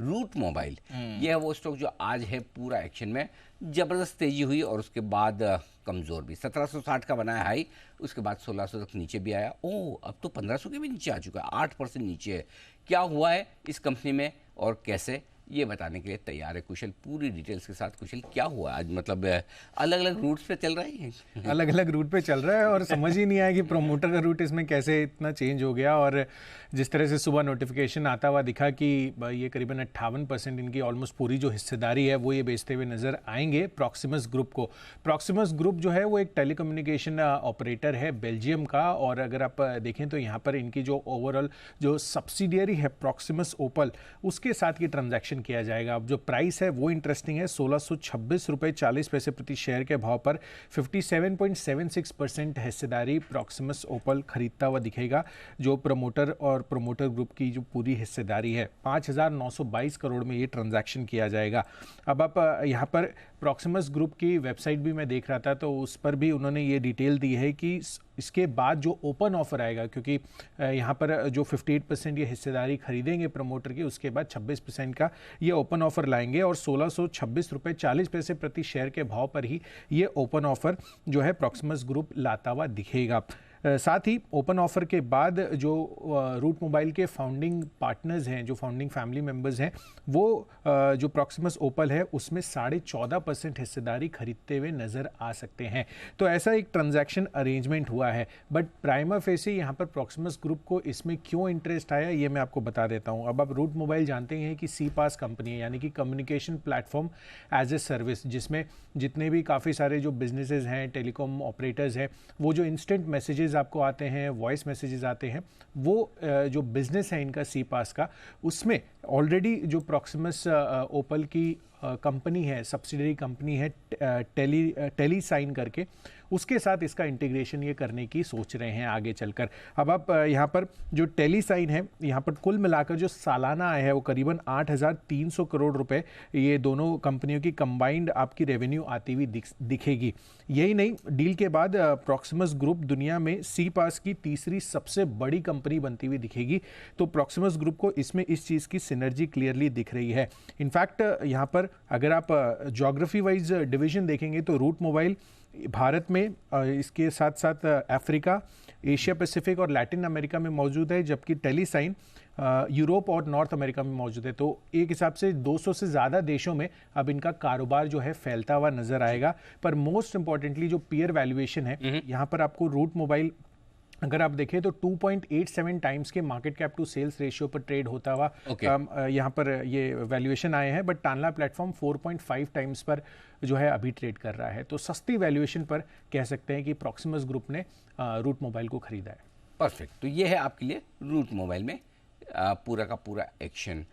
Root mobile, ये है वो स्टॉक जो आज है पूरा एक्शन में, ज़बरदस्त तेजी हुई और उसके बाद कमज़ोर भी। 1760 का बनाया हाई, उसके बाद 1600 तक नीचे भी आया। ओह, अब तो 1500 के भी नीचे आ चुका है, 8% नीचे है। क्या हुआ है इस कंपनी में और कैसे, ये बताने के लिए तैयार है कुशल, पूरी डिटेल्स के साथ। कुशल, क्या हुआ आज, मतलब अलग अलग रूट्स पे चल रहा है अलग अलग रूट पे चल रहा है और समझ ही नहीं आया कि प्रोमोटर का रूट इसमें कैसे इतना चेंज हो गया। और जिस तरह से सुबह नोटिफिकेशन आता हुआ दिखा कि ये करीबन 58% इनकी ऑलमोस्ट पूरी जो हिस्सेदारी है वो ये बेचते हुए नजर आएंगे प्रॉक्सिमस ग्रुप को। प्रॉक्सिमस ग्रुप जो है वो एक टेलीकम्युनिकेशन ऑपरेटर है बेल्जियम का, और अगर आप देखें तो यहाँ पर इनकी जो ओवरऑल जो सब्सिडियरी है प्रॉक्सिमस ओपल, उसके साथ ये ट्रांजैक्शन किया जाएगा। अब जो प्राइस है वो इंटरेस्टिंग है, 1626 रुपये 40 पैसे प्रति शेयर के भाव पर 57.76% हिस्सेदारी प्रॉक्सिमस ओपल खरीदता हुआ दिखेगा। जो प्रमोटर और प्रमोटर ग्रुप की जो पूरी हिस्सेदारी है 5922 करोड़ में ये ट्रांजैक्शन किया जाएगा। अब आप यहाँ पर प्रॉक्सिमस ग्रुप की वेबसाइट भी मैं देख रहा था तो उस पर भी उन्होंने ये डिटेल दी है कि इसके बाद जो ओपन ऑफर आएगा, क्योंकि यहाँ पर जो 58% ये हिस्सेदारी खरीदेंगे प्रमोटर की, उसके बाद 26% का ये ओपन ऑफर लाएंगे और 1626 रुपये 40 पैसे प्रति शेयर के भाव पर ही ये ओपन ऑफर जो है प्रॉक्सिमस ग्रुप लाता हुआ दिखेगा। साथ ही ओपन ऑफर के बाद जो रूट मोबाइल के फाउंडिंग पार्टनर्स हैं, जो फाउंडिंग फैमिली मेंबर्स हैं, वो जो प्रॉक्सिमस ओपल है उसमें 14.5% हिस्सेदारी खरीदते हुए नजर आ सकते हैं। तो ऐसा एक ट्रांजैक्शन अरेंजमेंट हुआ है। बट प्राइमा फेसी यहाँ पर प्रॉक्सिमस ग्रुप को इसमें क्यों इंटरेस्ट आया ये मैं आपको बता देता हूँ। अब आप रूट मोबाइल जानते हैं कि सी पास कंपनी है, यानी कि communication platform as a service, जिसमें जितने भी काफ़ी सारे जो बिजनेसेस हैं, टेलीकॉम ऑपरेटर्स हैं, वो जो इंस्टेंट मैसेजेस आपको आते हैं, वॉइस मैसेजेस आते हैं, वो जो बिजनेस है इनका सी पास का, उसमें ऑलरेडी जो प्रॉक्सिमस ओपल की कंपनी है, सब्सिडरी कंपनी है टेली साइन करके, उसके साथ इसका इंटीग्रेशन ये करने की सोच रहे हैं आगे चलकर। अब आप यहाँ पर जो टेली साइन है, यहाँ पर कुल मिलाकर जो सालाना आय है वो करीबन 8300 करोड़ रुपए ये दोनों कंपनियों की कंबाइंड आपकी रेवेन्यू आती हुई दिखेगी। यही नहीं, डील के बाद प्रॉक्सिमस ग्रुप दुनिया में सी पास की तीसरी सबसे बड़ी कंपनी बनती हुई दिखेगी। तो प्रॉक्सिमस ग्रुप को इसमें इस चीज़ की सिनर्जी क्लियरली दिख रही है। इनफैक्ट यहाँ पर अगर आप ज्योग्राफी वाइज डिवीजन देखेंगे तो रूट मोबाइल भारत में, इसके साथ साथ अफ्रीका, एशिया पैसिफिक और लैटिन अमेरिका में मौजूद है, जबकि टेलीसाइन यूरोप और नॉर्थ अमेरिका में मौजूद है। तो एक हिसाब से 200 से ज़्यादा देशों में अब इनका कारोबार जो है फैलता हुआ नजर आएगा। पर मोस्ट इंपॉर्टेंटली जो पीयर वैल्यूएशन है, यहाँ पर आपको रूट मोबाइल अगर आप देखें तो 2.87 टाइम्स के market cap to sales ratio पर ट्रेड होता हुआ यहाँ पर ये वैल्यूएशन आए हैं। बट टानला प्लेटफॉर्म 4.5 टाइम्स पर जो है अभी ट्रेड कर रहा है। तो सस्ती वैल्यूएशन पर कह सकते हैं कि प्रॉक्सिमस ग्रुप ने रूट मोबाइल को खरीदा है। परफेक्ट। तो ये है आपके लिए रूट मोबाइल में पूरा का पूरा एक्शन।